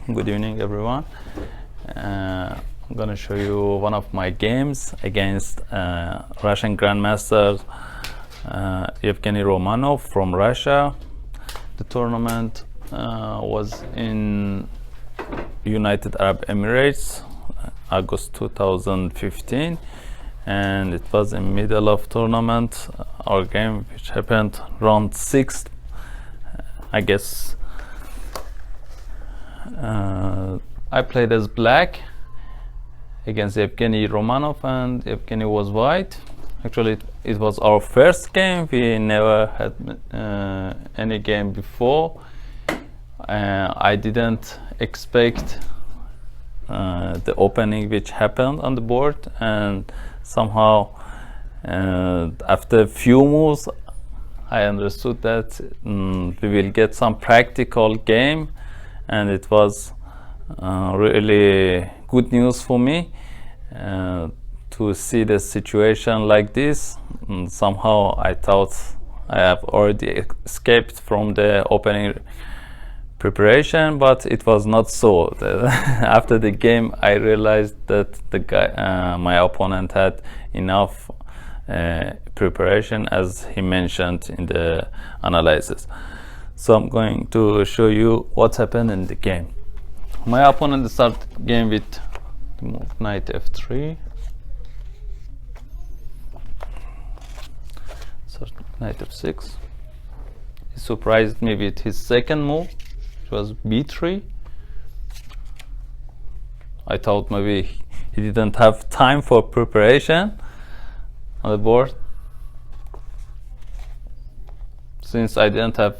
Good evening, everyone. I'm going to show you one of my games against Russian Grandmaster Evgeny Romanov from Russia. The tournament was in United Arab Emirates, August 2015, and it was in middle of tournament. Our game, which happened round 6, I guess. I played as black against Evgeny Romanov, and Evgeny was white. Actually, it was our first game. We never had any game before. I didn't expect the opening which happened on the board, and somehow after a few moves I understood that we will get some practical game, and it was really good news for me to see the situation like this. Somehow I thought I have already escaped from the opening preparation, but it was not so. After the game I realized that the guy, my opponent, had enough preparation, as he mentioned in the analysis. So I'm going to show you what happened in the game. My opponent started the game with the move knight f3. So knight f6. He surprised me with his second move, which was b3. I thought maybe he didn't have time for preparation on the board. Since I didn't have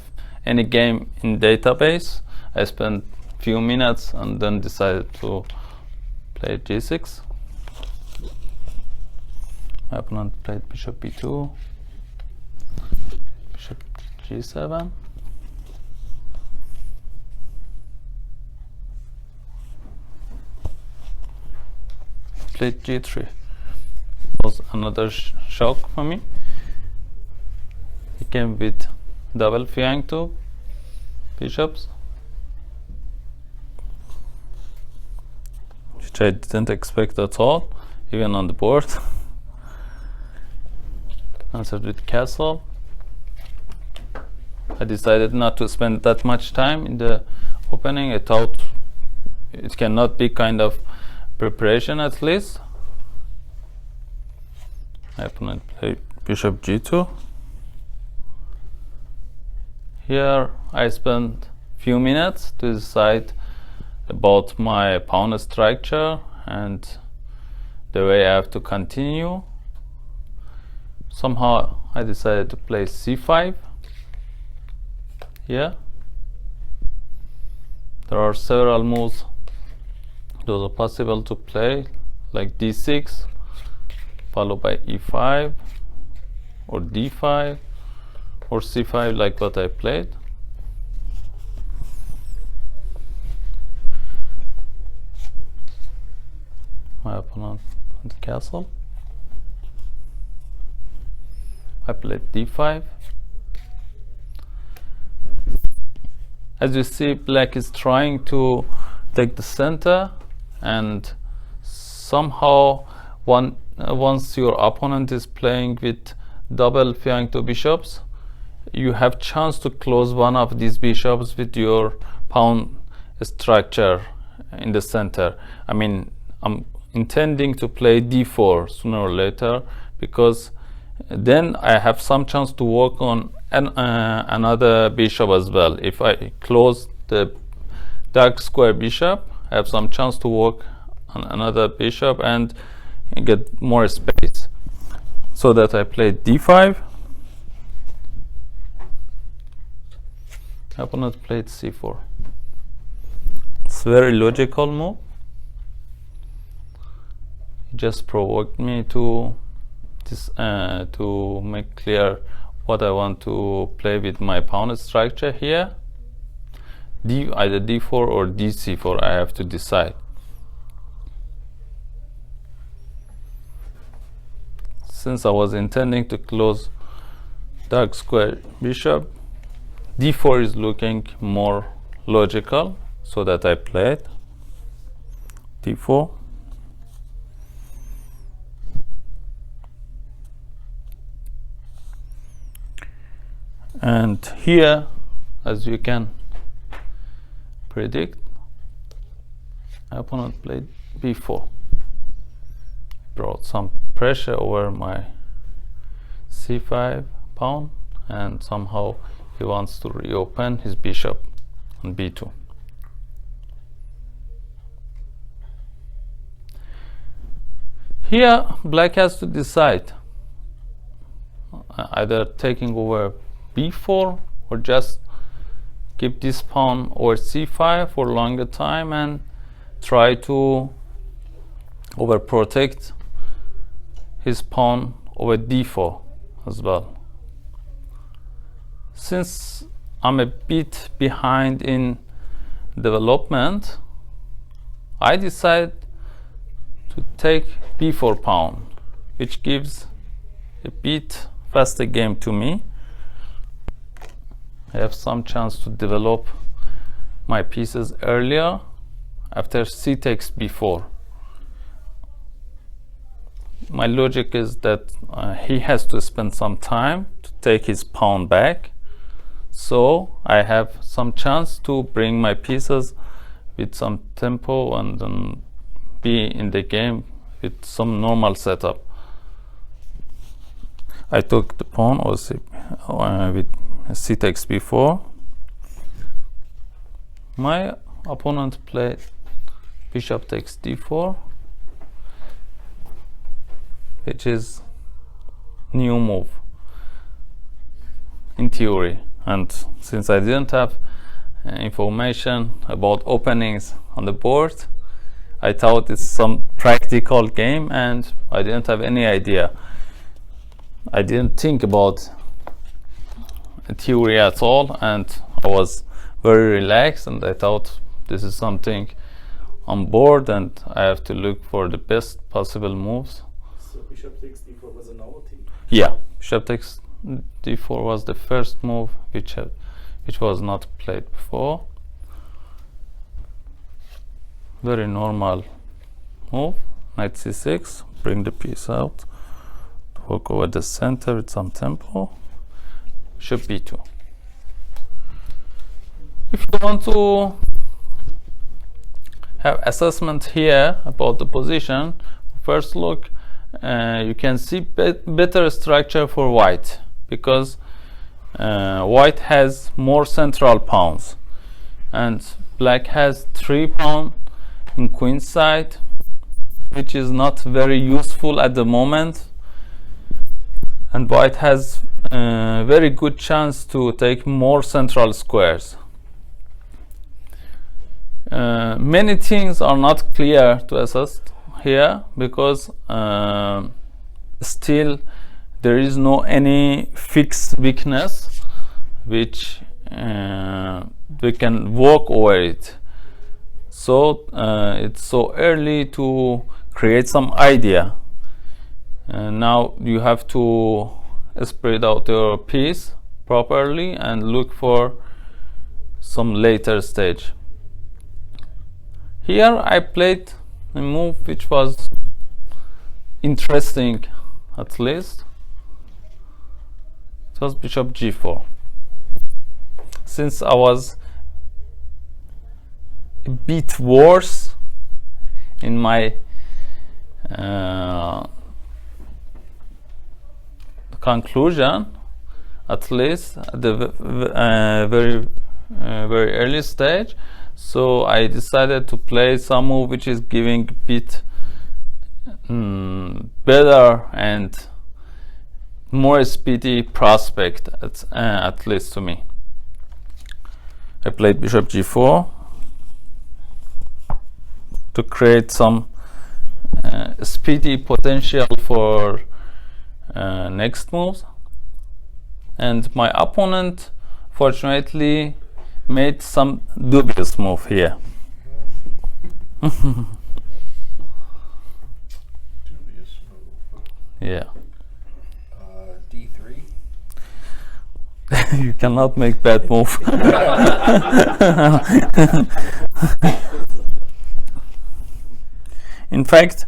any game in database, I spent few minutes and then decided to play g6. My opponent played bishop b2, bishop g7, played g3. It was another shock for me. He came with double fiancé to bishops, which I didn't expect at all, even on the board. Answered with castle. I decided not to spend that much time in the opening. I thought it cannot be kind of preparation at least. My opponent played bishop g2. Here I spent few minutes to decide about my pawn structure and the way I have to continue. Somehow I decided to play c5 here. There are several moves those are possible to play, like d6 followed by e5 or d5 or c5, like what I played. My opponent went castle. I played d5. As you see, black is trying to take the center, and somehow once your opponent is playing with double fiancé bishops, you have chance to close one of these bishops with your pawn structure in the center. I mean, I'm intending to play d4 sooner or later, because then I have some chance to work on another bishop as well. If I close the dark square bishop, I have some chance to work on another bishop and get more space. So that I played d5. Opponent played c4. It's a very logical move. It just provoked me to make clear what I want to play with my pawn structure here. Either d4 or dc4, I have to decide. Since I was intending to close dark square bishop, d4 is looking more logical. so that I played d4. And here, as you can predict, my opponent played b4. Brought some pressure over my c5 pawn, and somehow he wants to reopen his bishop on b2. Here black has to decide either taking over b4 or just keep this pawn over c5 for a longer time and try to overprotect his pawn over d4 as well. Since I'm a bit behind in development, I decide to take b4 pawn, which gives a bit faster game to me. I have some chance to develop my pieces earlier after c takes b4. My logic is that he has to spend some time to take his pawn back, so I have some chance to bring my pieces with some tempo and be in the game with some normal setup. I took the pawn also with c takes b4. My opponent played bishop takes d4, which is new move in theory, and since I didn't have information about openings on the board, I thought it's some practical game and I didn't have any idea. I didn't think about theory at all, and I was very relaxed, and I thought this is something on board and I have to look for the best possible moves. So bishop takes d4 was a novelty? Yeah, bishop takes d4 was the first move which was not played before. Very normal move. Knight c6, bring the piece out, work over the center with some tempo. Bishop b2. If you want to have assessment here about the position, first look, you can see better structure for white, because white has more central pawns and black has 3 pawns in queen side, which is not very useful at the moment, and white has a very good chance to take more central squares. Many things are not clear to assess here, because still there is no any fixed weakness which we can work over it. So it's so early to create some idea. Now you have to spread out your piece properly and look for some later stage. Here I played a move which was interesting, at least. It was bishop g4. Since I was a bit worse in my conclusion, at least at the very early stage, so I decided to play some move which is giving a bit better and more speedy prospect, at least to me. I played bishop g4 to create some speedy potential for next moves, and my opponent fortunately made some dubious move here. Dubious move. Yeah. D3. You cannot make bad move. In fact,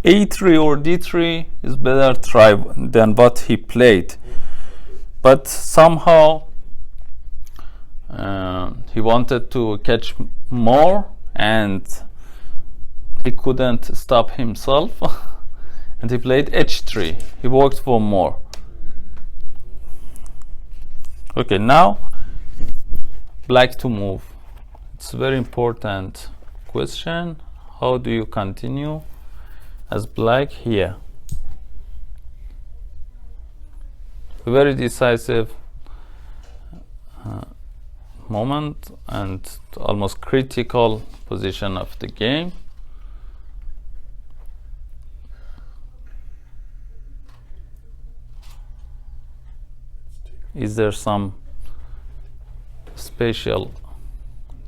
a3 or d3 is better try than what he played, but somehow he wanted to catch more and he couldn't stop himself and he played h3. He worked for more. Okay, now black to move. It's a very important question. How do you continue as black here? A very decisive moment and almost critical position of the game. Is there some special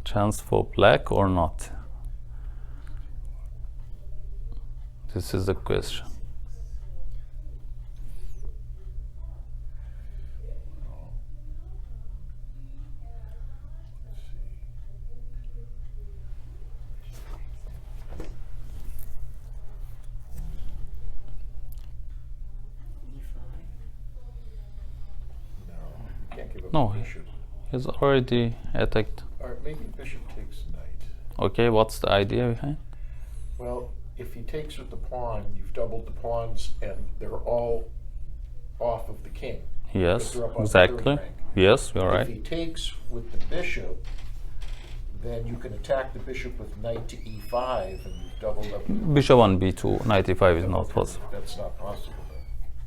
chance for black or not? This is the question. No, he's already attacked. Or maybe bishop takes knight. Okay, what's the idea behind? Well, if he takes with the pawn, you've doubled the pawns, and they're all off of the king. Yes, They're up on the exactly. third rank. Yes, you're If right. he takes with the bishop, then you can attack the bishop with knight to e5, and you've doubled up. Bishop on b2, knight e5 is not possible. That's not possible.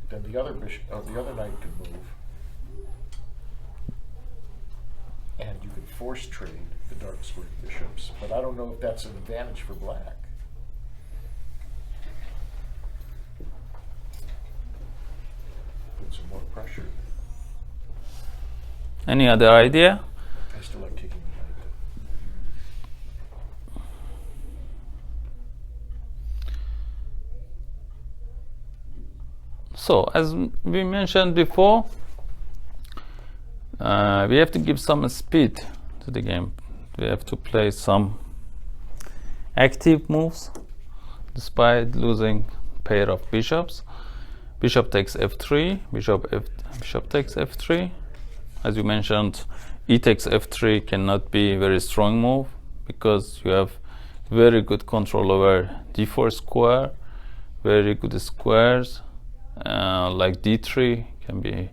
Then the other bishop, the other knight could move, and you could force trade the dark square bishops. But I don't know if that's an advantage for black. Put some more pressure. Any other idea? I still like taking the knight. So, as we mentioned before, we have to give some speed to the game. We have to play some active moves despite losing pair of bishops. Bishop takes f3, bishop takes f3. As you mentioned, e takes f3 cannot be a very strong move because you have very good control over d4 square, very good squares like d3 can be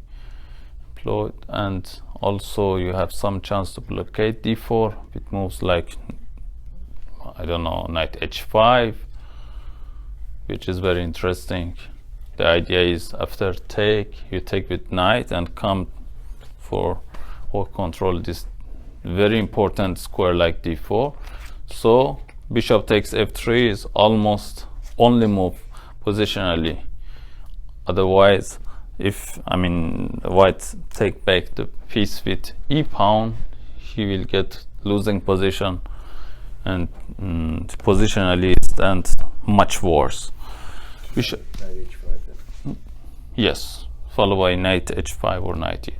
employed, and also you have some chance to blockade d4 with moves like, I don't know, knight h5, which is very interesting. The idea is after take, you take with knight and come for or control this very important square like d4. So bishop takes f3 is almost only move positionally. Otherwise, if white take back the piece with e pawn, he will get losing position, and positionally it stands much worse. Bishop, Knight h5 then. yes, followed by knight h5 or knight e.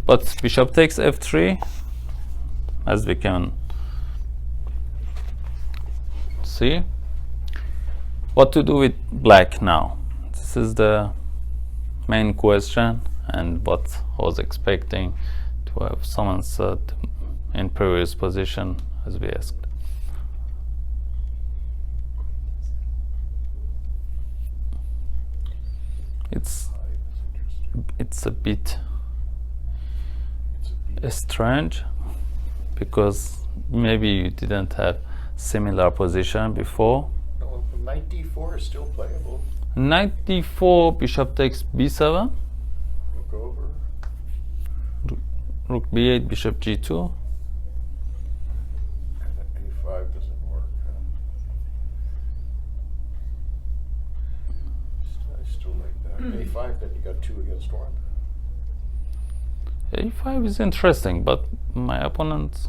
But bishop takes f3, as we can see. What to do with black now? This is the main question, and what I was expecting to have someone said in previous position as we asked. It's a bit strange because maybe you didn't have similar position before. No, knight d4 is still playable. Knight d4, bishop takes b7, Look over. rook b8, bishop g2. And then a5 doesn't work. I still like that. a5, then you got 2 against 1. a5 is interesting, but my opponent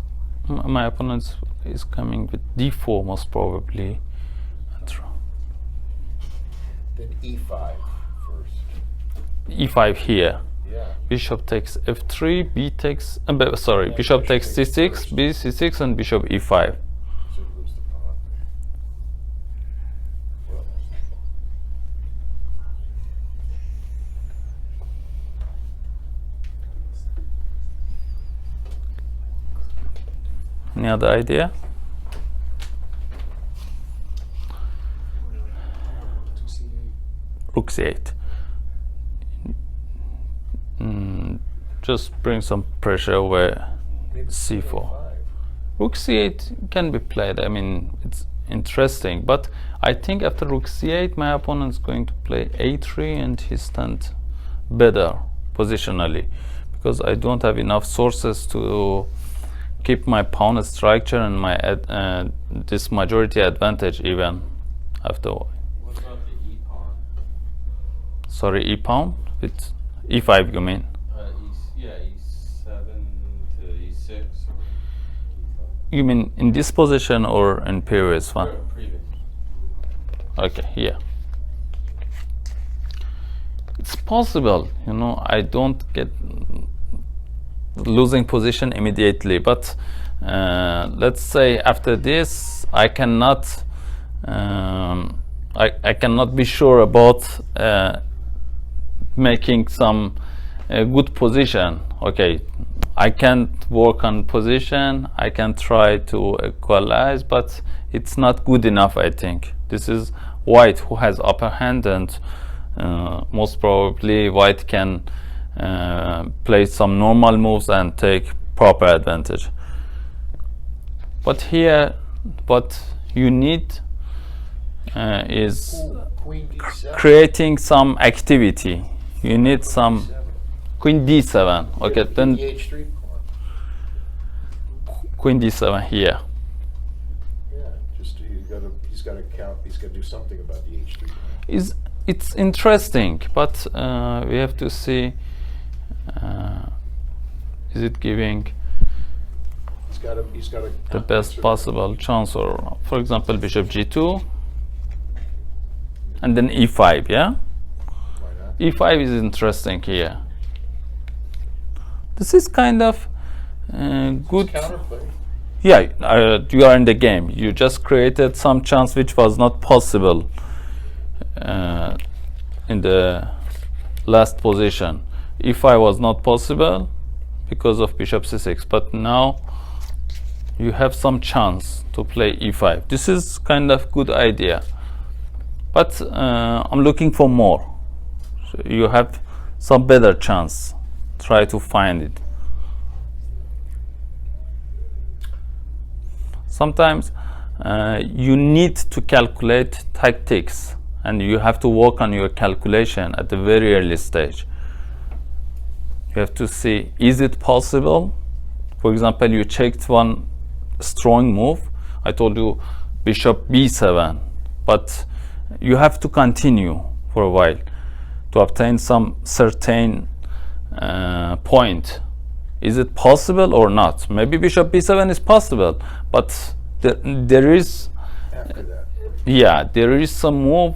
is coming with d4 most probably. Then e5 first. e5 here. Yeah. Bishop takes f3, sorry, Yeah, bishop bishop takes takes c6, first. b c6, and bishop e5. So you lose the pawn. Well, Any other idea? To see Rook c8. Just bring some pressure over maybe c4. A5. Rook c8 can be played. I mean, it's interesting, but I think after rook c8, my opponent is going to play a3, and he stands better positionally, because I don't have enough sources to keep my pawn structure and my this majority advantage even after. What about the e pawn? Sorry, e pawn with e5, you mean? E7 to e6 or e5? You mean in this position or in previous one? Previous. Okay, here. It's possible, you know, I don't get losing position immediately, but let's say after this I cannot I cannot be sure about making some good position. Okay, I can't work on position, I can try to equalize, but it's not good enough. I think this is white who has upper hand, and most probably white can play some normal moves and take proper advantage. But here what you need is Ooh, queen d7. creating some activity. You need some D7. queen d7. Okay, then The h3 pawn. queen d7 here. Yeah, just he's got to count. He's got to do something about the h3 pawn. It's interesting, but we have to see is it giving He's got to the best possible chance, or for example bishop g2 and then e5. Yeah, Why not? e5 is interesting here. This is kind of good. Counterplay. Yeah, you are in the game. You just created some chance which was not possible in the last position. E5 was not possible because of bishop c6, but now you have some chance to play e5. This is kind of good idea, but I'm looking for more. So you have some better chance. Try to find it. Sometimes you need to calculate tactics, and you have to work on your calculation at the very early stage. You have to see, is it possible? For example, you checked one strong move. I told you bishop b7, but you have to continue for a while to obtain some certain point. Is it possible or not? Maybe bishop b7 is possible, but there is, After that. yeah, there is some move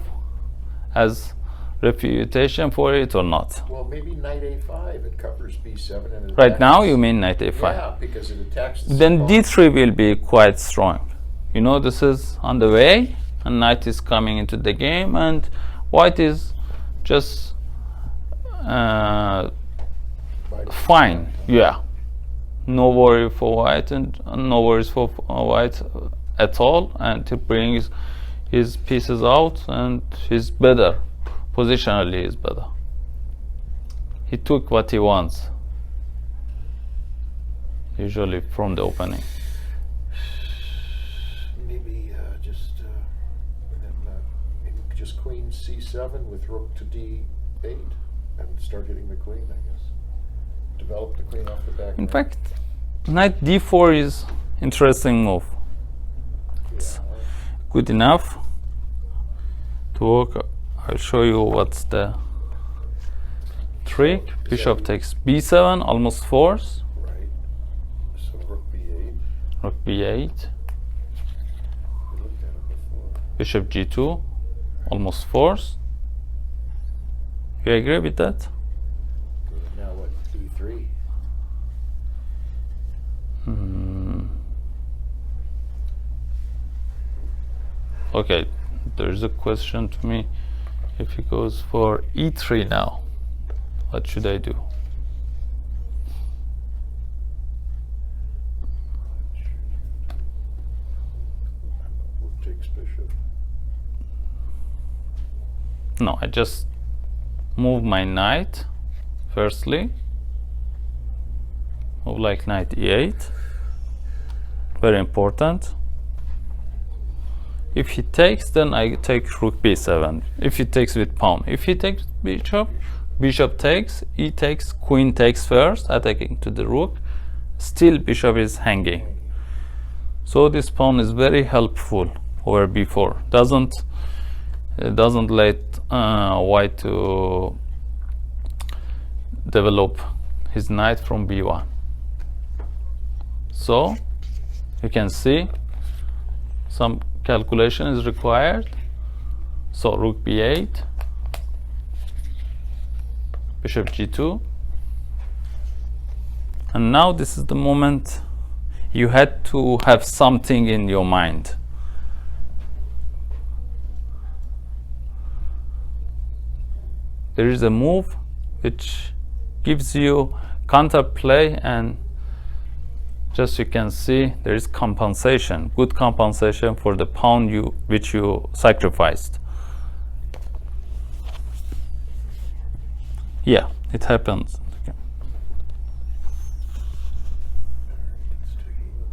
as refutation for it or not. Well, maybe knight a5. It covers b7 and it Right attacks. now you mean knight a5. Yeah, because it attacks the Then pawn. d3 will be quite strong. You know, this is on the way, and knight is coming into the game, and white is just Right. fine. Yeah, no worry for white, and no worries for white at all, and he brings his pieces out, and he's better positionally. Is better. He took what he wants, usually from the opening. Maybe maybe just queen c7 with rook to d8 and start hitting the queen, I guess. Develop the queen off the back. In fact, knight d4 is interesting move. yeah. Good enough to work. I'll show you what's the trick. Bishop takes b7, almost force. Right. So rook b8. Rook b8. We looked at it before. Bishop g2, almost force. You agree with that? Good. Now Okay, there's a question to me. If he goes for e3 now, what should I do? Rook takes bishop. No, I just move my knight firstly. Move like knight e8. Very important. If he takes, then I take rook b7. If he takes with pawn. If he takes bishop, bishop takes, e takes, queen takes first, attacking to the rook. Still bishop is hanging. So this pawn is very helpful over b4. Doesn't let white to develop his knight from b1. So you can see some calculation is required. So rook b8, bishop g2, and now this is the moment you had to have something in your mind. There is a move which gives you counterplay, and just you can see there is compensation, good compensation for the pawn which you sacrificed. Yeah, it happens. Okay. Let's take a look.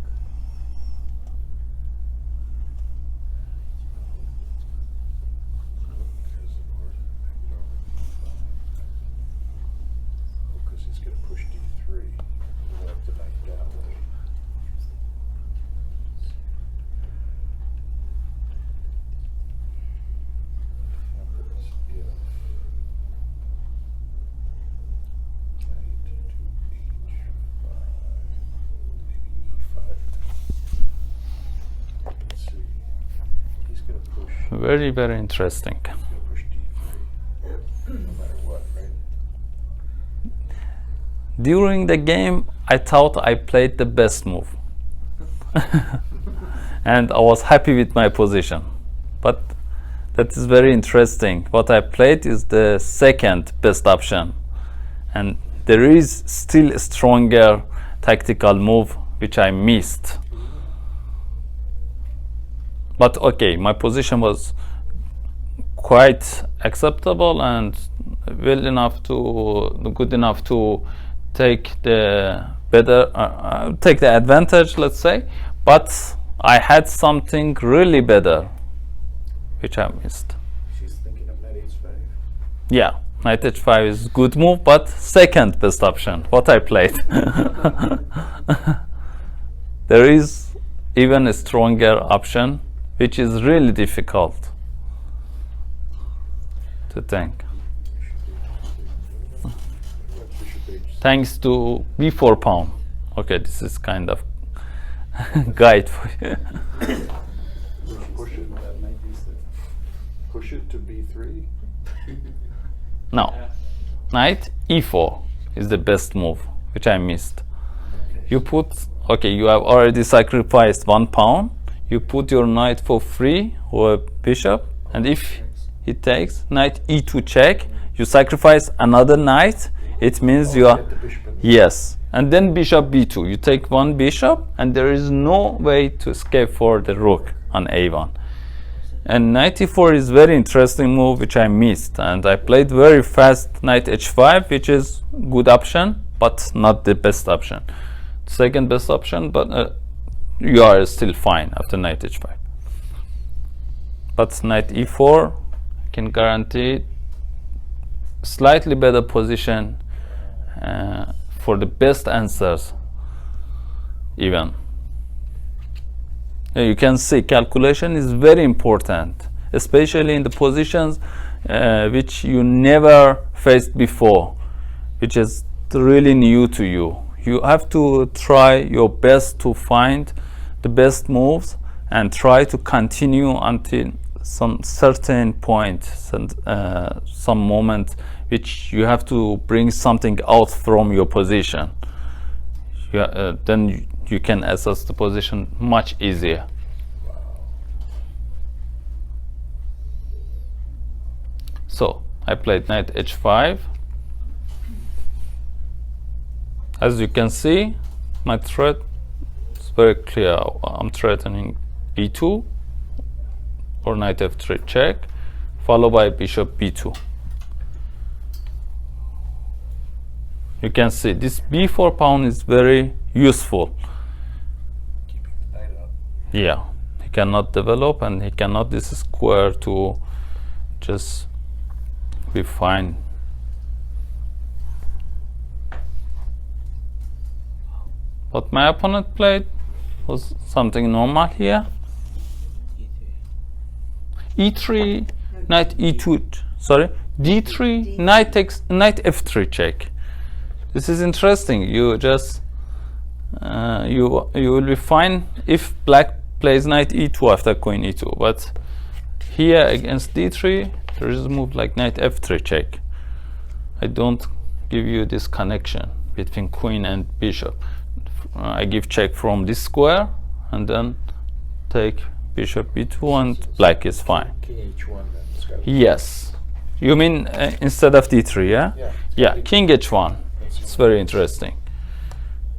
Because he's going to push d3. We'll have the knight that way. Empress, yeah. Knight to h5, maybe e5. Let's see. He's going to push. Very, very interesting. He's going to push d3. No matter what, right? During the game, I thought I played the best move. And I was happy with my position. But that is very interesting. What I played is the second best option. And there is still a stronger tactical move which I missed. But okay, my position was quite acceptable and good enough to take the take the advantage, let's say. But I had something really better which I missed. She's thinking of knight h5. Yeah, knight h5 is good move, but second best option what I played. There is even a stronger option which is really difficult to think. Thanks to b4 pawn. Okay, this is kind of guide for you. Push it. That knight b6. Push it to b3. Now, knight e4 is the best move, which I missed. You put, okay, you have already sacrificed one pawn. You put your knight for free or bishop, and if he takes knight e2 check, you sacrifice another knight. It means you are, Get the bishop in the yes, and then bishop b2. You take one bishop, and there is no way to escape for the rook on a1. And knight e4 is very interesting move which I missed, and I played very fast knight h5, which is good option but not the best option. Second best option, but you are still fine after knight h5. But knight e4 can guarantee slightly better position for the best answers even. You can see calculation is very important, especially in the positions which you never faced before, which is really new to you. You have to try your best to find the best moves and try to continue until some certain point, some moment which you have to bring something out from your position. Then you can assess the position much easier. So I played knight h5. As you can see, my threat is very clear. I'm threatening e2 or knight f3 check, followed by bishop b2. You can see this b4 pawn is very useful. Keeping the knight up. Yeah, he cannot develop, and he cannot this square to just be fine. What my opponent played was something normal here. E3, knight e2, sorry, d3, knight takes, knight f3 check. This is interesting. You just you will be fine if black plays knight e2 after queen e2, but here against d3 there is a move like knight f3 check. I don't give you this connection between queen and bishop. I give check from this square and then take bishop b2 and black is fine. King h1 then. It's gotta be- Yes. You mean instead of d3, yeah? Yeah. Yeah, king h1. It's very interesting.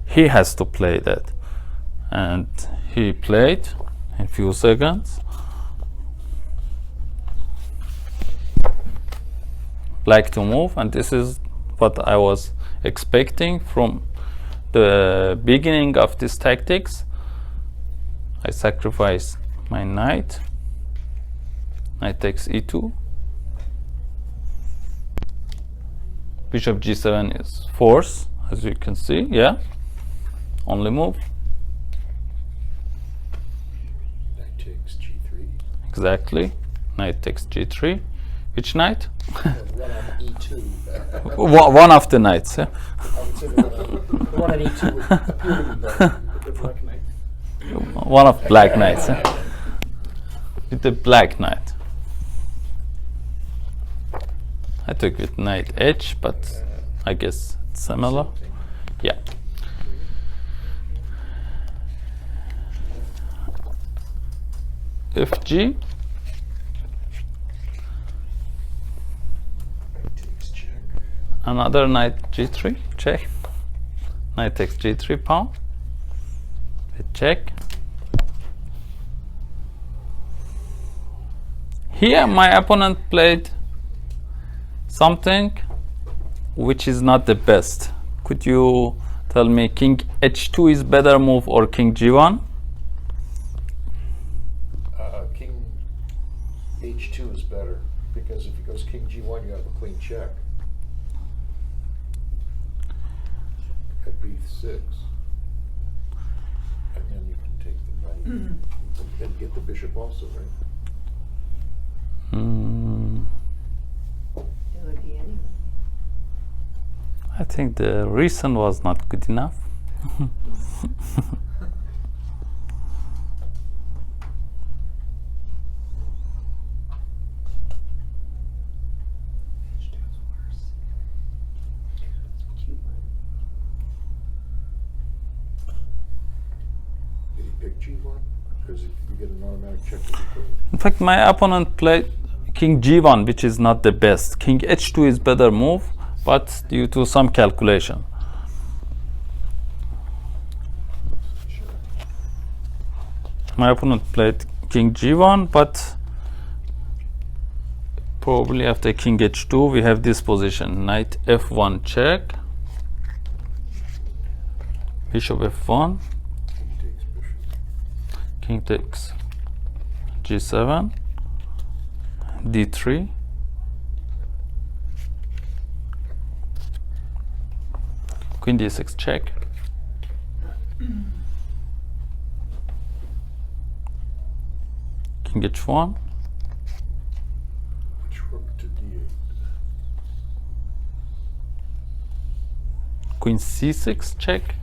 He has to play that. And he played in few seconds. Black to move, and this is what I was expecting from the beginning of this tactics. I sacrifice my knight. Knight takes e2. Bishop g7 is force, as you can see. Yeah, only move. Knight takes g3. Exactly. Knight takes g3. Which knight? One on e2. One of the knights. Yeah? I would say the one on e2 would appear to be better. The black knight. One of black knights. With the black knight. I took with knight h, but I guess it's similar. Yeah. Fg. Knight takes check. Another knight g3 check. Knight takes g3 pawn. With check. Here my opponent played something which is not the best. Could you tell me king h2 is better move or king g1? King h2 is better because if it goes king g1, you have a queen check. At b6. And then you can take the knight and get the bishop also, right? Mm, It would be anyway. I think the reason was not good enough. Did he pick g1? Because you get an automatic check with the queen. In fact, my opponent played king g1, which is not the best. King h2 is better move, but due to some calculation. Sure. My opponent played king g1, but probably after king h2 we have this position, knight f1 check, bishop f1, King takes bishop. king takes g7, d3, queen d6 check, king h1, Which rook to d8. queen c6 check,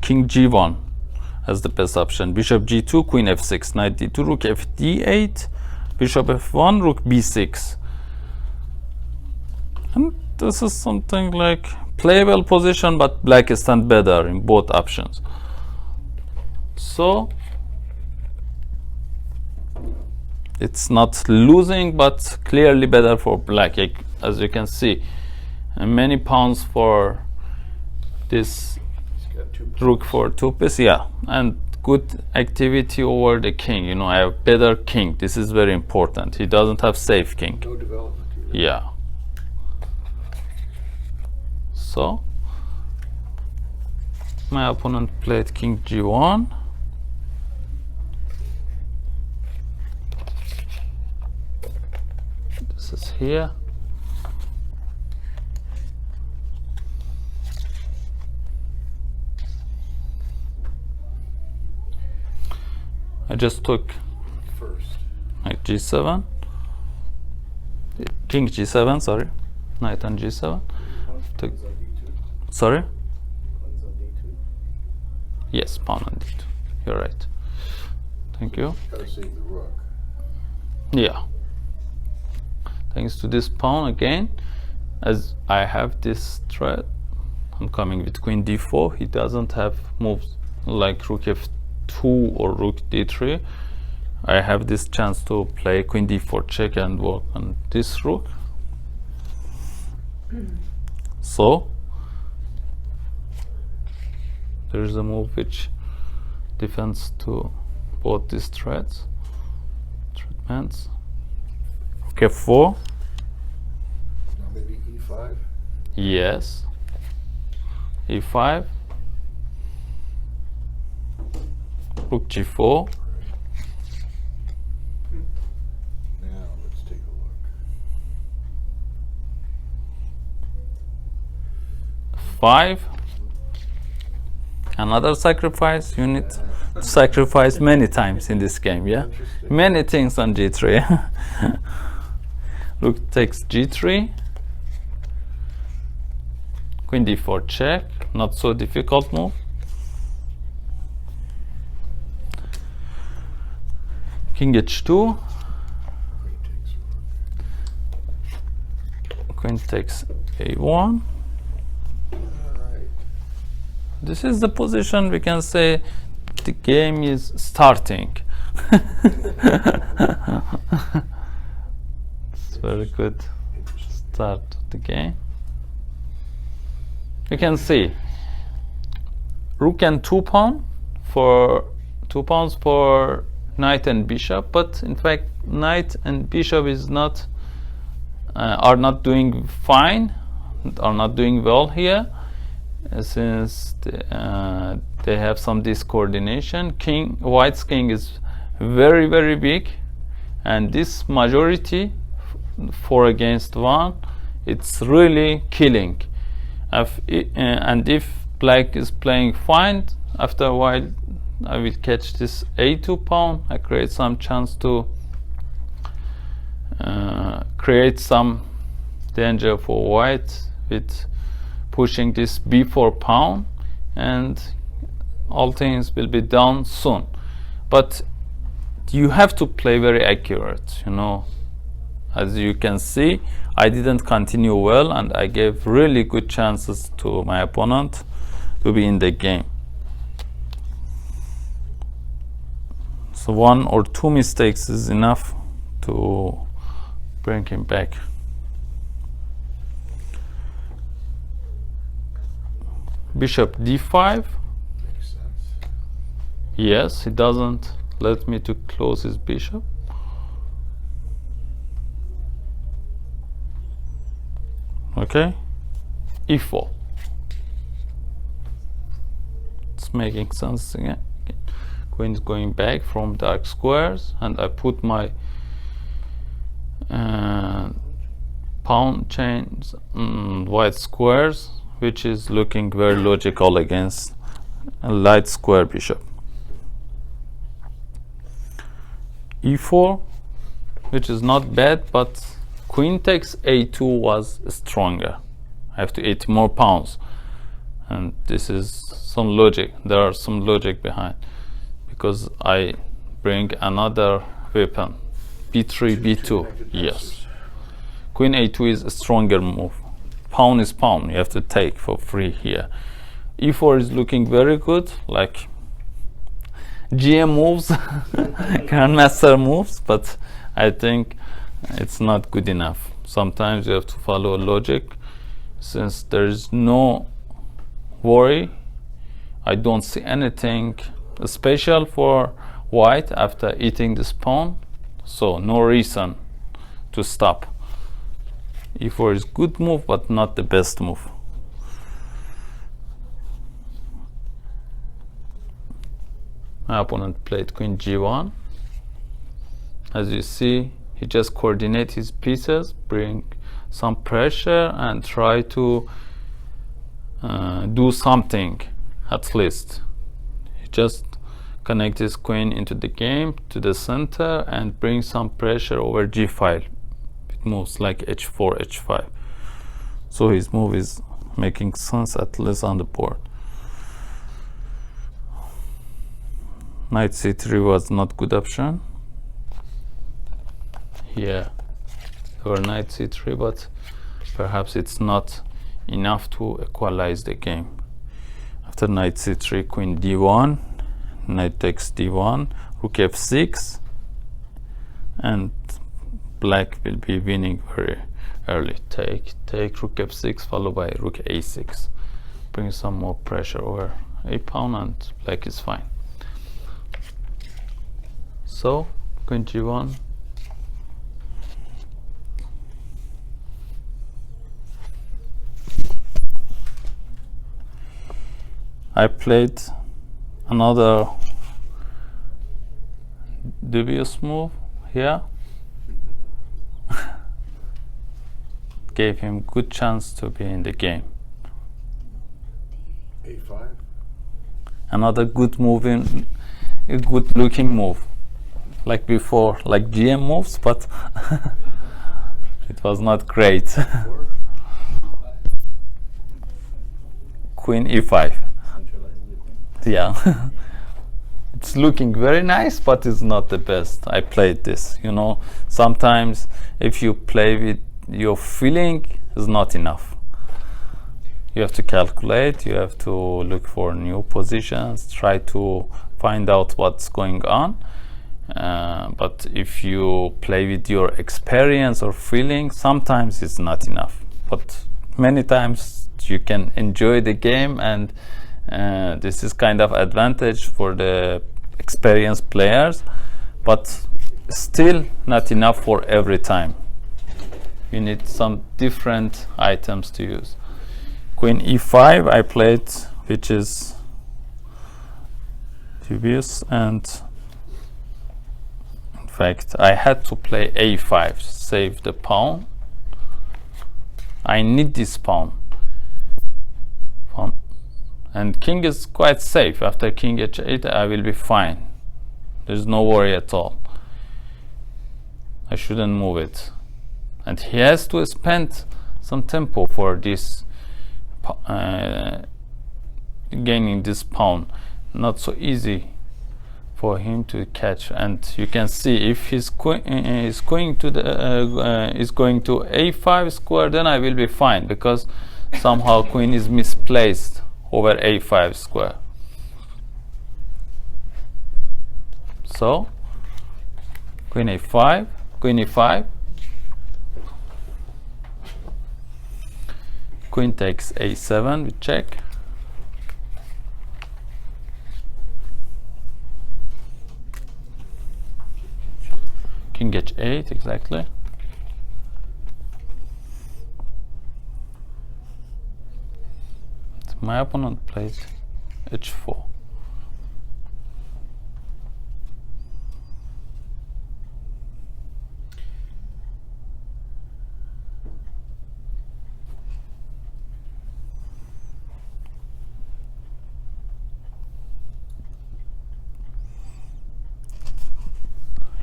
king g1 as the best option, bishop g2, queen f6, knight d2, rook f d8, bishop f1, rook b6. And this is something like playable position, but black stand better in both options. So it's not losing, but clearly better for black, as you can see. And many pawns for this He's got two rook for 2 piece, yeah, and good activity over the king. You know, I have better king. This is very important. He doesn't have safe king. no development either. Yeah. So my opponent played king g1. This is here. I just took First. knight g7, king g7, sorry, knight on g7. Took, Pawns on D2. sorry, Pawns on D2. yes, pawn on d2. You're right. Thank you. Gotta save the rook. Yeah. Thanks to this pawn again, as I have this threat, I'm coming with queen d4. He doesn't have moves like rook f2 or rook d3. I have this chance to play queen d4 check and work on this rook. So there is a move which defends to both these treatments. Rook f4. Now maybe e5. Yes. e5. Rook g4. Now let's take a look. 5. Another sacrifice. You need to sacrifice many times in this game, yeah? Interesting. Many things on g3. Rook takes g3. Queen d4 check. Not so difficult move. King h2. Queen takes rook. Queen takes a1. All right. This is the position we can say the game is starting. It's very good Interesting. start of the game. You can see rook and 2 pawn for 2 pawns for knight and bishop, but in fact knight and bishop is not are not doing fine, are not doing well here, since they have some discoordination. White's king is very big, and this majority 4 against 1, it's really killing. And if black is playing fine, after a while I will catch this a2 pawn. I create some chance to create some danger for white with pushing this b4 pawn, and all things will be done soon. But you have to play very accurate, you know. As you can see, I didn't continue well, and I gave really good chances to my opponent to be in the game. So 1 or 2 mistakes is enough to bring him back. Bishop d5. Makes sense. Yes, he doesn't let me to close his bishop. Okay, e4. It's making sense again. Queen is going back from dark squares, and I put my pawn chains white squares, which is looking very logical against a light square bishop. e4, which is not bad, but queen takes a2 was stronger. I have to eat more pawns, and this is some logic. There are some logic behind, because I bring another weapon, b3, b2. connected Yes, passes. queen a2 is a stronger move. pawn is pawn. You have to take for free here. E4 is looking very good, like GM moves, Grandmaster moves, but I think it's not good enough. Sometimes you have to follow logic. Since there is no worry, I don't see anything special for white after eating this pawn, so no reason to stop. E4 is good move, but not the best move. My opponent played queen g1. As you see, he just coordinates his pieces, bring some pressure, and try to do something at least. He just connect his queen into the game to the center and bring some pressure over g file. It moves like h4, h5. So his move is making sense at least on the board. Knight c3 was not good option. Yeah, or knight c3, but perhaps it's not enough to equalize the game. After knight c3, queen d1, knight takes d1, rook f6, and black will be winning very early. Take rook f6 followed by rook a6. Bring some more pressure over a pawn and black is fine. So queen g1. I played another dubious move here. Gave him good chance to be in the game. A5. Another good move, in a good looking move, like before, like GM moves, but it was not great. Queen e5. Yeah. It's looking very nice, but it's not the best. I played this, you know, sometimes if you play with your feeling, is not enough. You have to calculate, you have to look for new positions, try to find out what's going on. But if you play with your experience or feeling, sometimes it's not enough. But many times you can enjoy the game, and this is kind of advantage for the experienced players, but still not enough for every time. You need some different items to use. Queen e5 I played, which is dubious, and in fact I had to play a5, save the pawn. I need this pawn. And king is quite safe. After king h8 I will be fine. There's no worry at all. I shouldn't move it. And he has to spend some tempo for this gaining this pawn. Not so easy for him to catch. And you can see if his queen is going to the is going to a5 square, then I will be fine, because somehow queen is misplaced over a5 square. So queen a5, queen e5, queen takes a7 with check. King h8, exactly. My opponent played h4.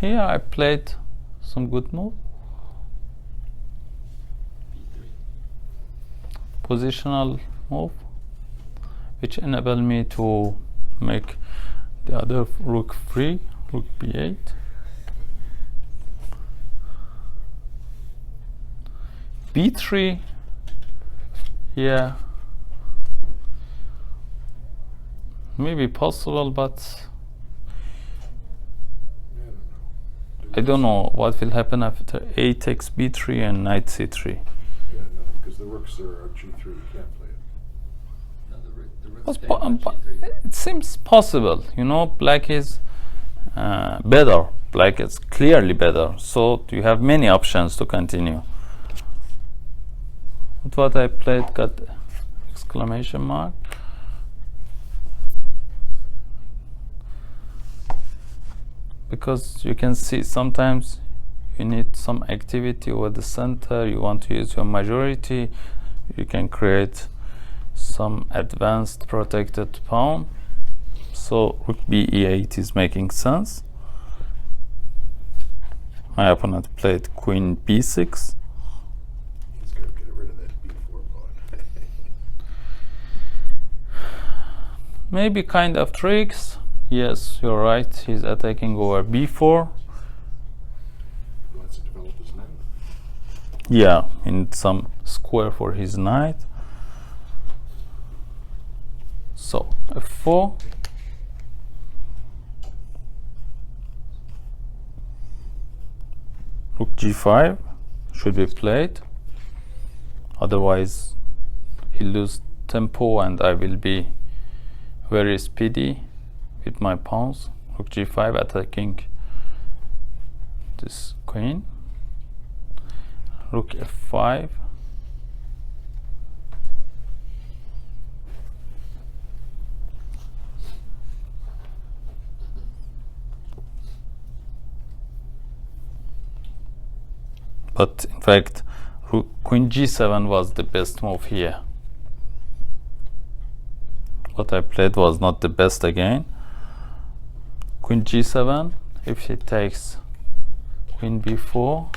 Here I played some good move. Positional move, which enable me to make the other rook free, rook b8. b3, Yeah. Maybe possible, but I don't know. I don't know what will happen after a takes b3 and knight c3. Yeah, no, because the rook's there on g3. You can't play it. No, the rook's But staying on but G3. it seems possible. You know, black is better. Black is clearly better. So you have many options to continue. But what I played got exclamation mark. Because you can see sometimes you need some activity over the center, you want to use your majority, you can create some advanced protected pawn. So rook b e8 is making sense. My opponent played queen b6. He's got to get rid of that b4 pawn. Maybe kind of tricks. Yes, you're right. He's attacking over b4. He wants to develop his knight. Yeah, in some square for his knight. So f4. Rook g5 should be played. Otherwise, he'll lose tempo and I will be very speedy with my pawns. Rook g5 attacking this queen. Rook f5. But in fact, queen g7 was the best move here. What I played was not the best again. Queen g7, if he takes queen b4,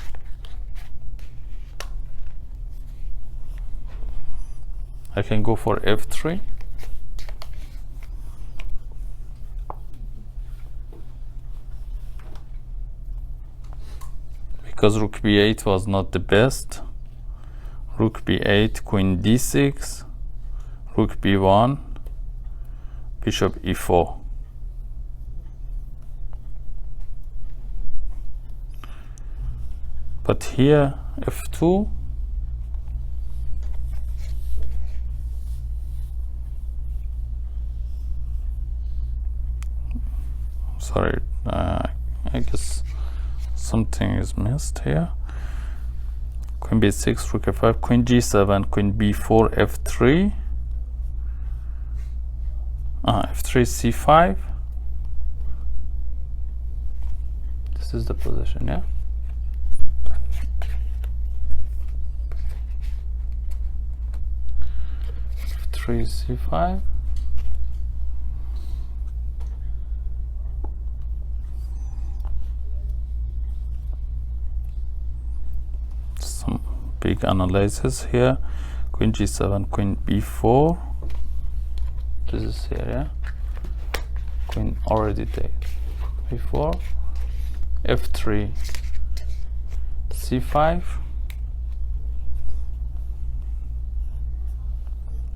I can go for f3. Because rook b8 was not the best. Rook b8, queen d6, rook b1, bishop e4. But here f2, sorry, I guess something is missed here. Queen b6, rook f5, queen g7, queen b4, f3, f3, c5. This is the position, yeah. f3, c5. Some big analysis here. Queen g7, queen b4. This is here, yeah. Queen already takes b4. f3, c5.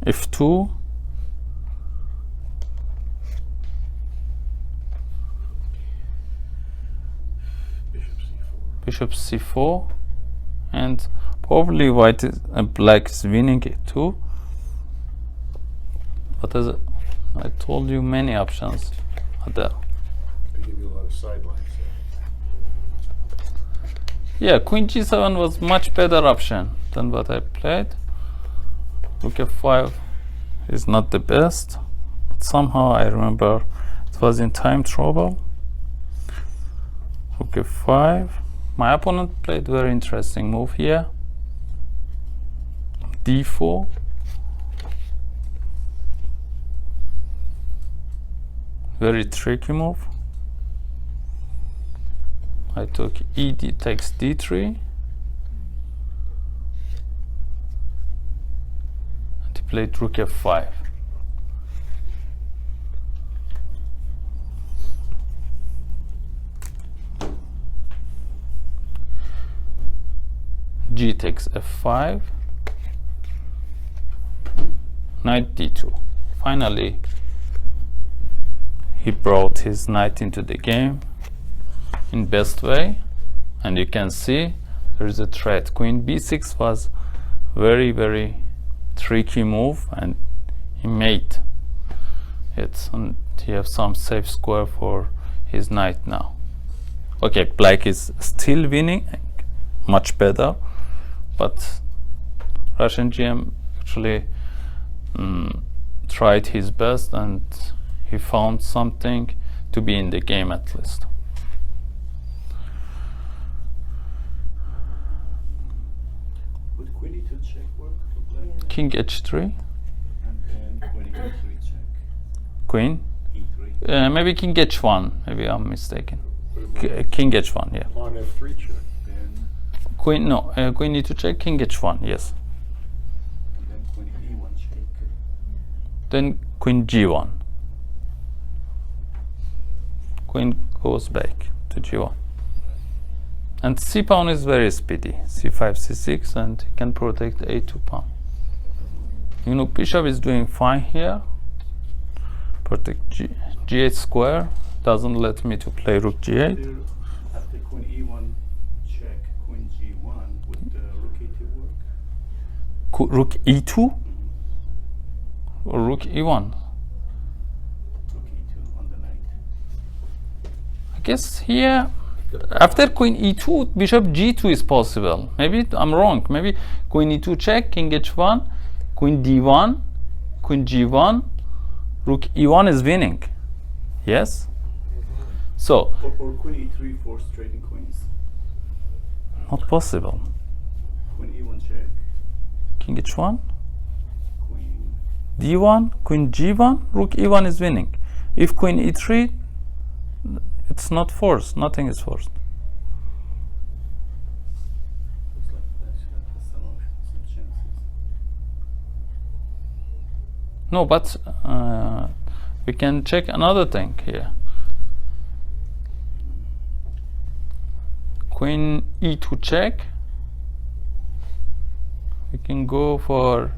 f2. Bishop c4. And probably white is black is winning it too. But as I told you, many options are there. They give you a lot of sidelines there. Yeah, queen g7 was much better option than what I played. Rook f5 is not the best, but somehow I remember it was in time trouble. Rook f5. My opponent played very interesting move here. d4. Very tricky move. I took ed takes d3. And he played rook f5. G takes f5. knight d2. Finally, he brought his knight into the game in best way, and you can see there is a threat. Queen b6 was very tricky move, and he made it, and he have some safe square for his knight now. Okay, black is still winning, much better, but Russian GM actually tried his best, and he found something to be in the game at least. Would queen e2 check work for black? King h3, And then queen e3 check. queen, e3. maybe king h1, maybe I'm mistaken. What about King h1, yeah. on F3 check? Then Queen, no, queen e2 check, king h1, yes. and then queen e1 check. Then queen g1. Queen goes back to g1. And c pawn is very speedy, c5, c6, and he can protect a2 pawn. You know, bishop is doing fine here. Protect g8 square, doesn't let me to play rook g8. There, after queen e1 check, queen g1, would rook e2 work? Rook e2 or rook e1? Rook e2 on the knight. I guess here, after queen e2, bishop g2 is possible. Maybe I'm wrong. Maybe queen e2 check, king h1, queen d1, queen g1, rook e1 is winning. Yes? So, Or queen e3 for straighting queens. not possible. Queen e1 check, King h1, queen d1, queen g1, rook e1 is winning. If queen e3, it's not forced. Nothing is forced. looks like that should have some options, some chances. No, but we can check another thing here. Queen e2 check. We can go for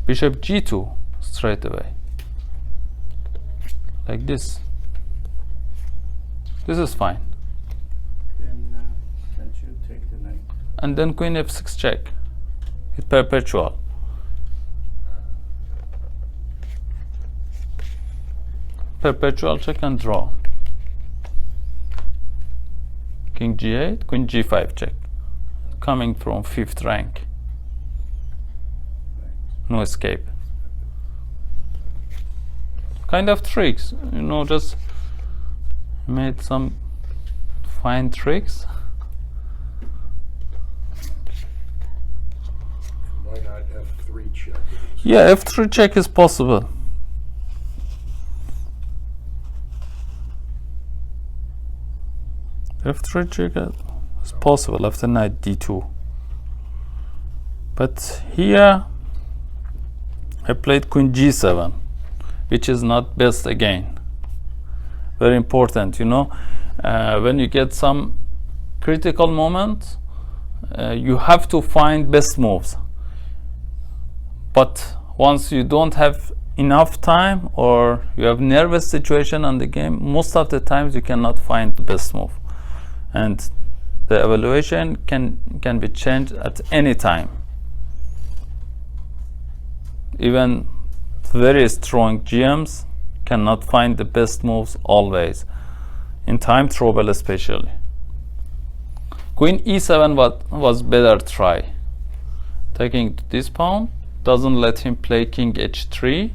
bishop g2 straight away, like this. This is fine. Then can't you take the knight? And then queen f6 check. It's perpetual. Perpetual check and draw. King g8, queen g5 check. Coming from 5th rank. No escape. Kind of tricks, you know, just made some fine tricks. Why not F3 check? Yeah, f3 check is possible. F3 check is possible after knight d2. But here I played queen g7, which is not best again. Very important, you know, when you get some critical moment, you have to find best moves. But once you don't have enough time or you have nervous situation on the game, most of the times you cannot find the best move, and the evaluation can be changed at any time. Even very strong GMs cannot find the best moves always, in time trouble especially. Queen e7 was better try. Taking this pawn doesn't let him play king h3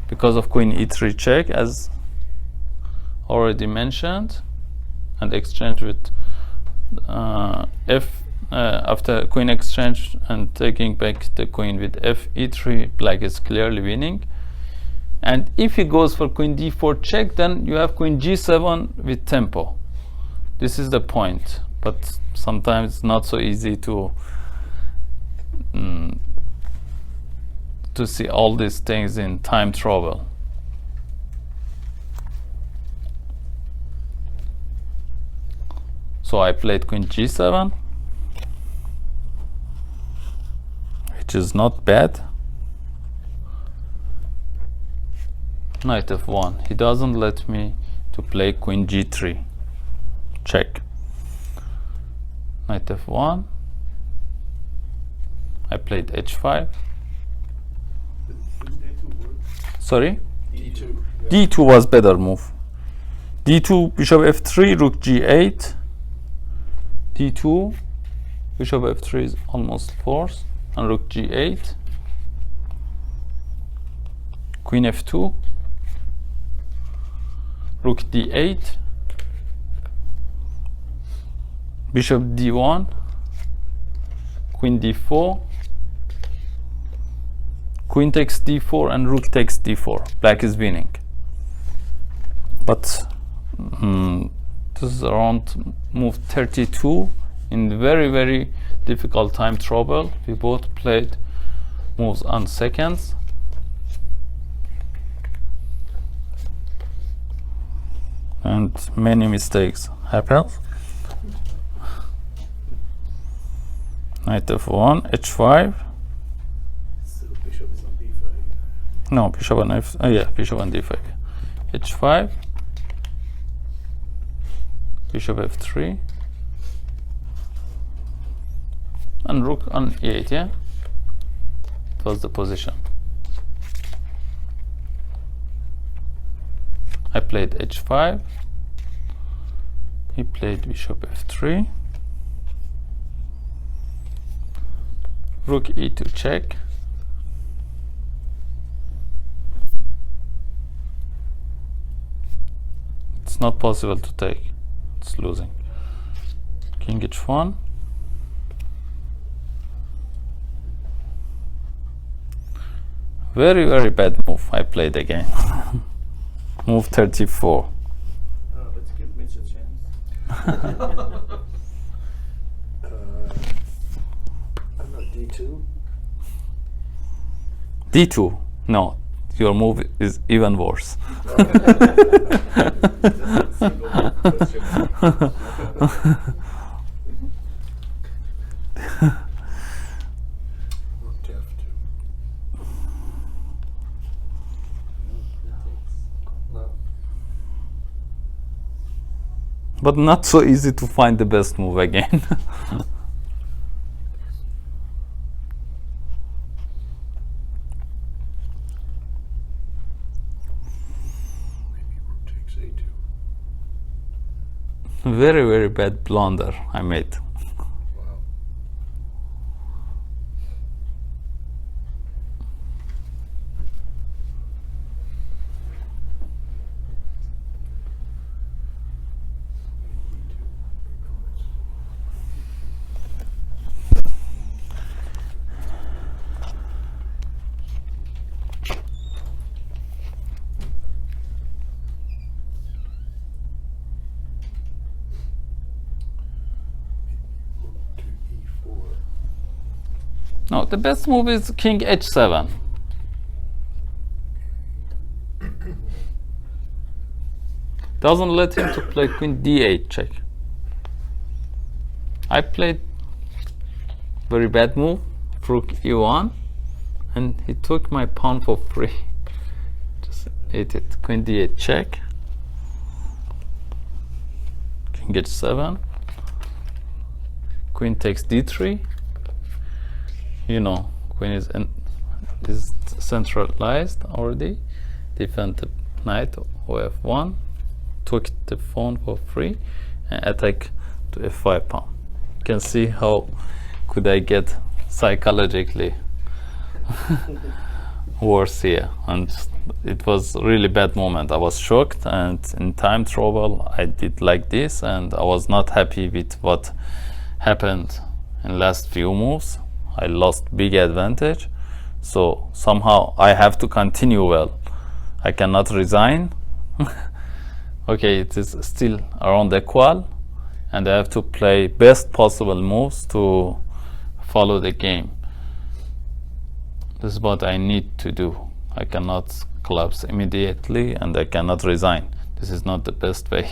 because of queen e3 check, as already mentioned, and exchange with after queen exchange and taking back the queen with f e3, black is clearly winning. And if he goes for queen d4 check, then you have queen g7 with tempo. This is the point, but sometimes it's not so easy to see all these things in time trouble. So I played queen g7, which is not bad. Knight f1. He doesn't let me to play queen g3. Check. Knight f1. I played h5. Didn't D2 work? Sorry? D2. d2 was better move. d2, bishop f3, rook g8. d2, bishop f3 is almost forced, and rook g8. Queen f2. Rook d8. Bishop d1. Queen d4. Queen takes d4 and rook takes d4. Black is winning. But this is around move 32 in very difficult time trouble. We both played moves on seconds. And many mistakes happen. Knight f1, h5. So bishop is on d5. No, bishop on f. Yeah, bishop on d5. h5. Bishop f3. And rook on e8. Yeah, it was the position. I played h5. He played bishop f3. Rook e2 check. It's not possible to take. It's losing. King h1. Very bad move I played again. Move 34. Let's give Mitch a chance. I'm not D2. d2. No, your move is even worse. Rook to F2. No. But not so easy to find the best move again. Maybe rook takes A2. Very bad blunder I made. Wow. To E4. No, the best move is king h7. Doesn't let him to play queen d8 check. I played very bad move, rook e1, and he took my pawn for free. Just ate it. Queen d8 check. King h7. Queen takes d3. You know, queen is centralized already. Defend the knight or f1. Took the pawn for free and attack to f5 pawn. You can see how could I get psychologically worse here, and it was really bad moment. I was shocked, and in time trouble I did like this, and I was not happy with what happened in last few moves. I lost big advantage, so somehow I have to continue well. I cannot resign. Okay, it is still around equal, and I have to play best possible moves to follow the game. This is what I need to do. I cannot collapse immediately, and I cannot resign. This is not the best way,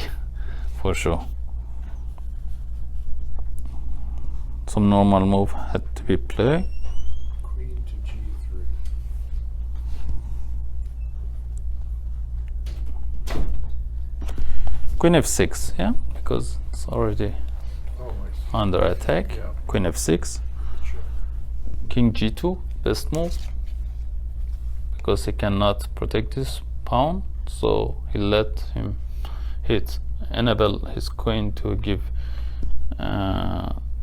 for sure. Some normal move had to be played. Queen queen f6, yeah, because it's already Oh, nice. under attack. Yeah. Queen f6, Sure. king g2, best move, because he cannot protect his pawn, so he let him enable his queen to give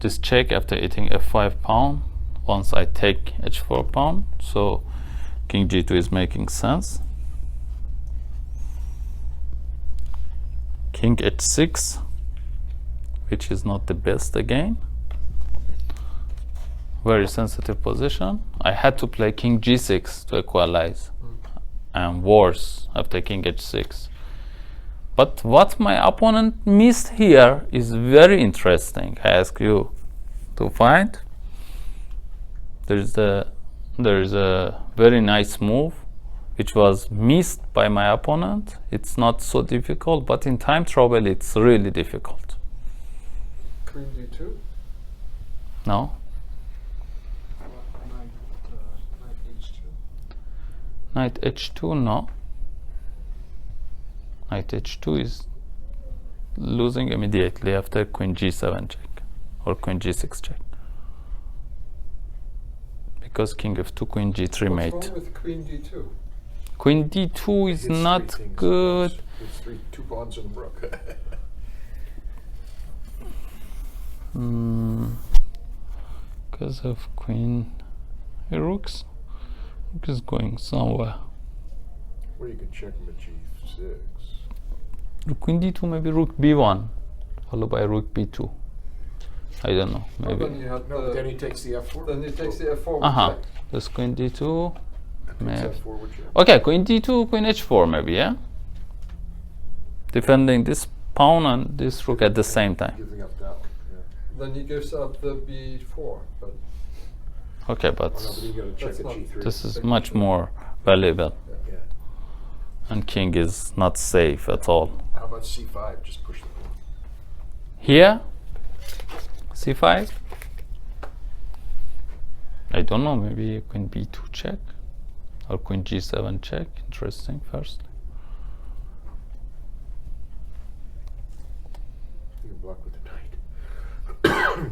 this check after eating f5 pawn once I take h4 pawn, so king g2 is making sense. King h6, which is not the best again. Very sensitive position. I had to play king g6 to equalize, and worse after king h6. But what my opponent missed here is very interesting. I ask you to find. There is a very nice move which was missed by my opponent. It's not so difficult, but in time trouble it's really difficult. Queen d2. No? Knight h2. Knight h2, no. Knight h2 is losing immediately after queen g7 check or queen g6 check. Because king f2, queen g3 mate. What's wrong with queen d2? Queen d2 is Hits not three things at good. once. It's two pawns in the rook. Because of queen rooks. Rook is going somewhere. Well, you can check him at g6. Rook queen d2, maybe rook b1, followed by rook b2. I don't know, Well, maybe. then you have No, but then the, he takes the f4. then he takes the f4. Uh-huh. This queen d2. Takes maybe. f4 with check. Okay, queen d2, queen h4 maybe, yeah? Defending this pawn and this rook at the same time. Giving up that one. Yeah. Then he gives up the b4. But Okay, but Oh, no, but you got to check That's at not- g3. this is much more valuable. Yeah. And king is not safe at all. How about c5? Just push the pawn. Here, c5. I don't know, maybe queen b2 check or queen g7 check. Interesting, first. You can block with the knight.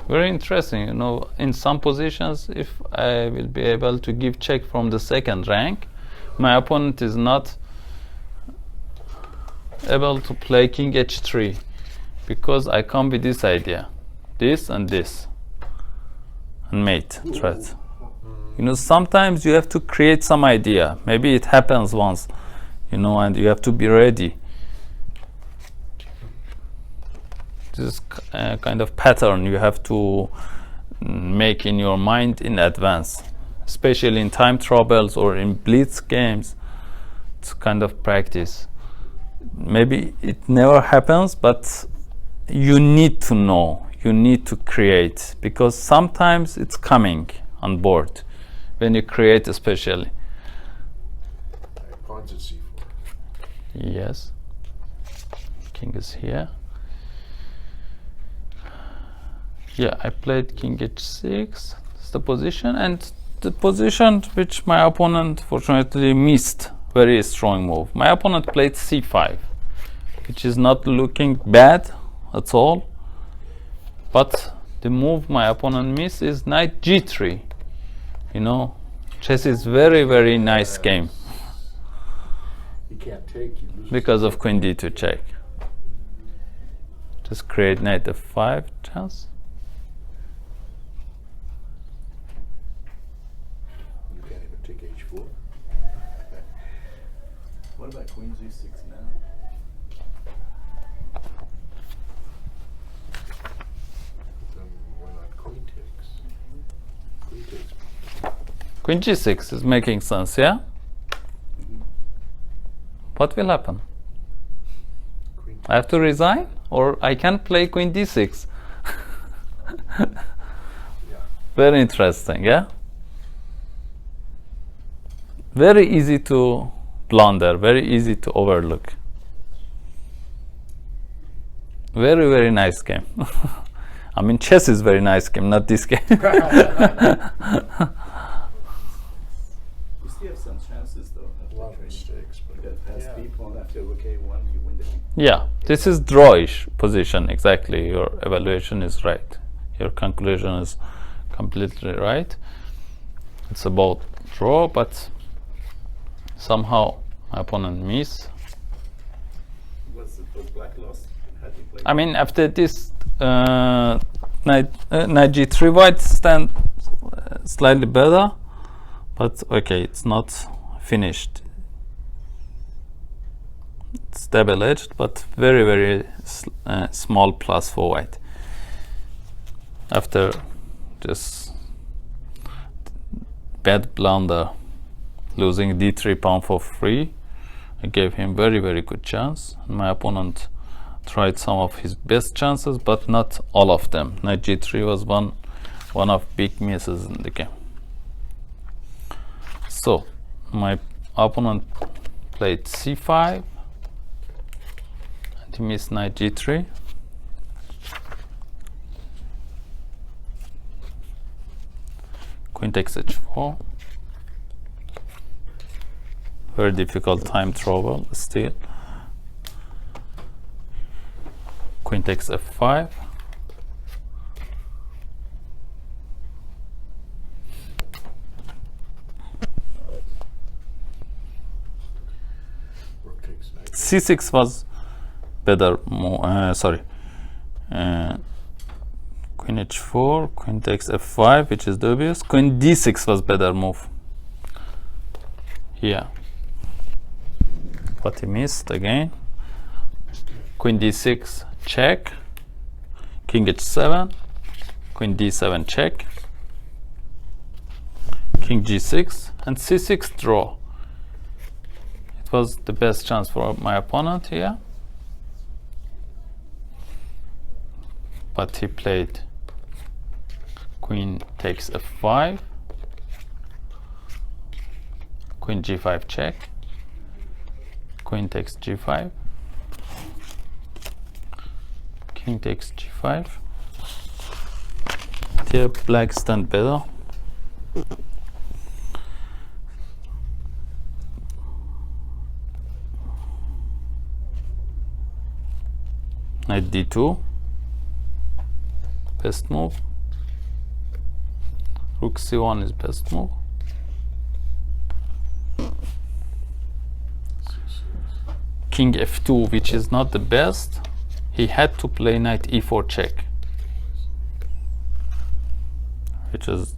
Very interesting, you know, in some positions, if I will be able to give check from the second rank, my opponent is not able to play king h3 because I come with this idea, this and this, and mate threat. You know, sometimes you have to create some idea. Maybe it happens once, you know, and you have to be ready. This is a kind of pattern you have to make in your mind in advance, especially in time troubles or in blitz games. It's kind of practice. Maybe it never happens, but you need to know, you need to create, because sometimes it's coming on board when you create, especially. Pawns at c4. Yes, king is here. Yeah, I played king h6. It's the position, and the position which my opponent fortunately missed. Very strong move. My opponent played c5, which is not looking bad at all. But the move my opponent missed is knight g3. You know, chess is very, very nice game You can't take, you lose. because of queen d2 check. Just create knight f5 chance. You can't even take h4. What about queen g6 now? Then why not queen takes? Queen takes. Queen g6 is making sense, yeah? What will happen? Queen I have to resign, or I can play queen d6. Yeah. Very interesting, yeah? Very easy to blunder, very easy to overlook. Very, very nice game. I mean, chess is very nice game, not this game. some chances though. A After lot of trading. mistakes, but You got past yeah. B-pawn after rook A1, you win the game. Yeah, this is drawish position. Exactly, your evaluation is right. Your conclusion is completely right. It's about draw, but somehow my opponent missed. Was black lost? How do you play? I mean, after this knight g3, white stand slightly better, but okay, it's not finished. It's double-edged, but very, very small plus for white. After this bad blunder, losing d3 pawn for free, I gave him very, very good chance. And my opponent tried some of his best chances, but not all of them. Knight g3 was one of big misses in the game. So my opponent played c5, and he missed knight g3. Queen takes h4. Very difficult time trouble still. Queen takes f5. Rook takes knight. c6 was better. Queen h4, queen takes f5, which is dubious. Queen d6 was better move here, but he missed again. Queen d6 check, king h7, queen d7 check, king g6, and c6 draw. It was the best chance for my opponent here, but he played queen takes f5, queen g5 check, queen takes g5, king takes g5. Here black stand better. Knight d2, best move. Rook c1 is best move. King f2, which is not the best. He had to play knight e4 check, which is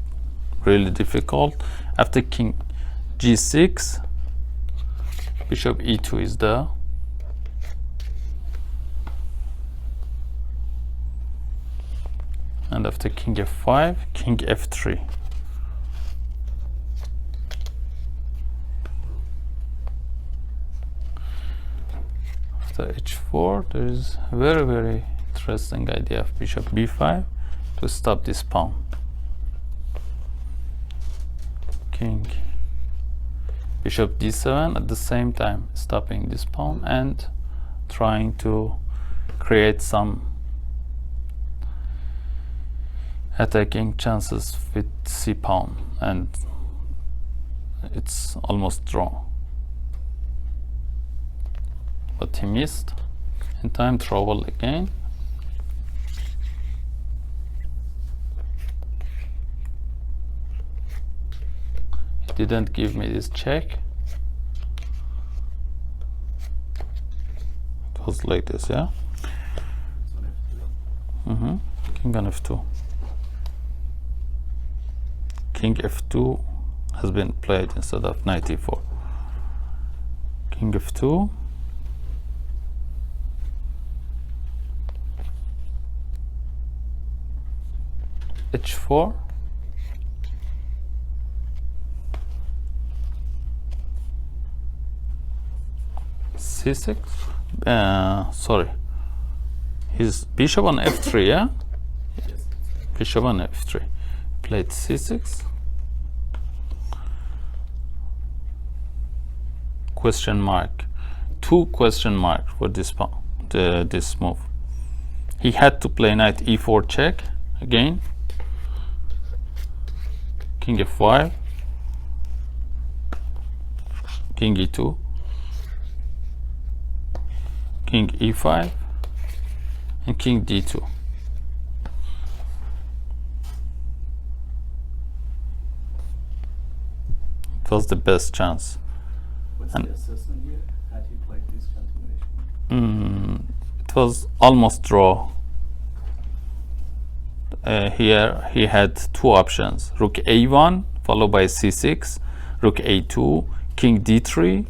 really difficult. After king g6, bishop e2 is there. And after king f5, king f3. After h4, there is a very, very interesting idea of bishop b5 to stop this pawn. King, bishop d7, at the same time stopping this pawn and trying to create some attacking chances with c pawn, and it's almost drawn. But he missed. In time trouble again. He didn't give me this check. It was like this, yeah? King on f2. King f2 has been played instead of knight e4. King f2. h4. c6. Sorry. His bishop on f3, yeah? Yes. Bishop on f3. Played c6. Question mark. 2 question marks for this pawn, this move. He had to play knight e4 check again. King f5. king e2, king e5, and king d2. It was the best chance. What's And- the assessment here? Had he played this continuation? It was almost draw. Here he had two options: rook a1 followed by c6, rook a2, king d3,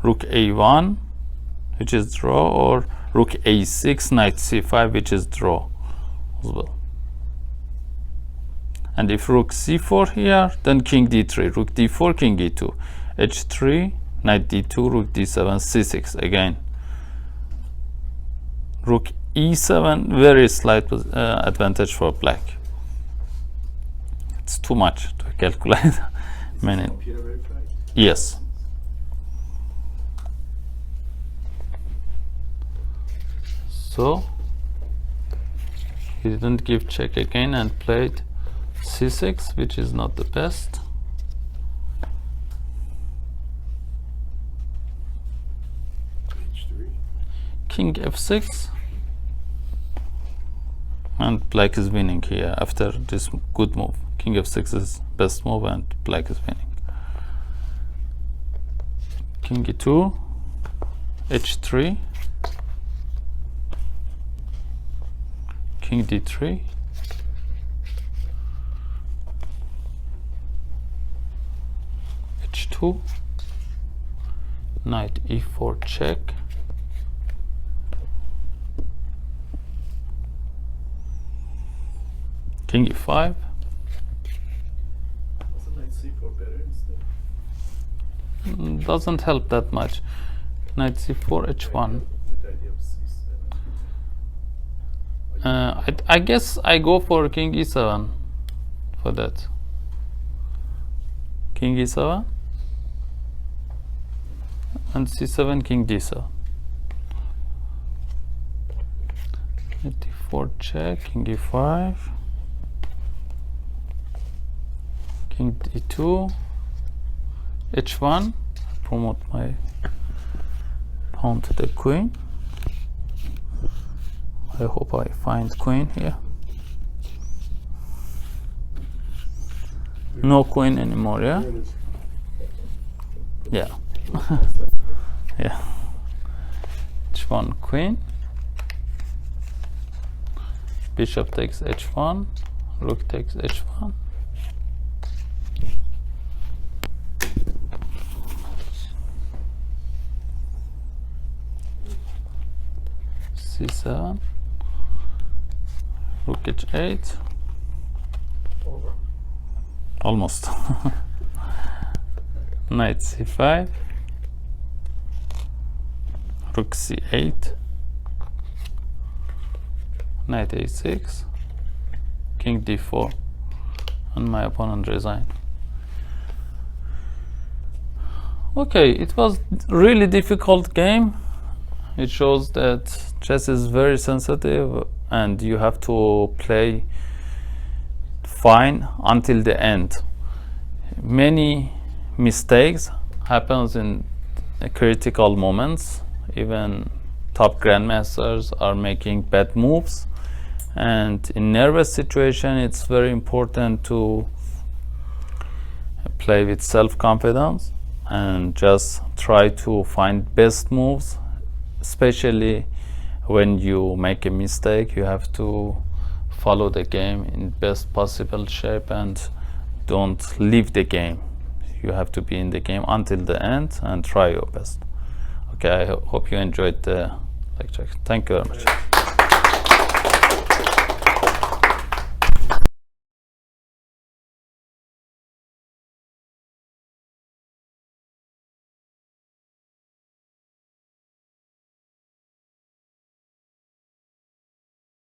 rook a1, which is draw, or rook a6, knight c5, which is draw as well. And if rook c4 here, then king d3, rook d4, king e2, h3, knight d2, rook d7, c6 again. Rook e7, very slight advantage for black. It's too much to calculate. Is Many. this computer verified? Yes. So he didn't give check again and played c6, which is not the best. H3. King f6, and black is winning here after this good move. King f6 is best move and black is winning. King e2, h3, king d3, h2, knight e4 check, king e5, Wasn't knight c4 better instead? doesn't help that much. Knight c4, h1. With the idea of c7. I guess I go for king e7 for that. King e7 and c7, king d7. Knight d4 check, king e5, king d2, h1. Promote my pawn to the queen. I hope I find queen here. No queen anymore, yeah? There it is. Yeah. Yeah. h1 queen. Bishop takes h1. Rook takes h1. c7. Rook h8. Over. Almost. Knight c5. Rook c8. Knight a6. King d4. And my opponent resigned. Okay, it was really difficult game. It shows that chess is very sensitive and you have to play fine until the end. Many mistakes happens in critical moments. Even top grandmasters are making bad moves, and in nervous situation it's very important to play with self-confidence and just try to find best moves. Especially when you make a mistake, you have to follow the game in best possible shape and don't leave the game. You have to be in the game until the end and try your best. Okay, I hope you enjoyed the lecture. Thank you very much.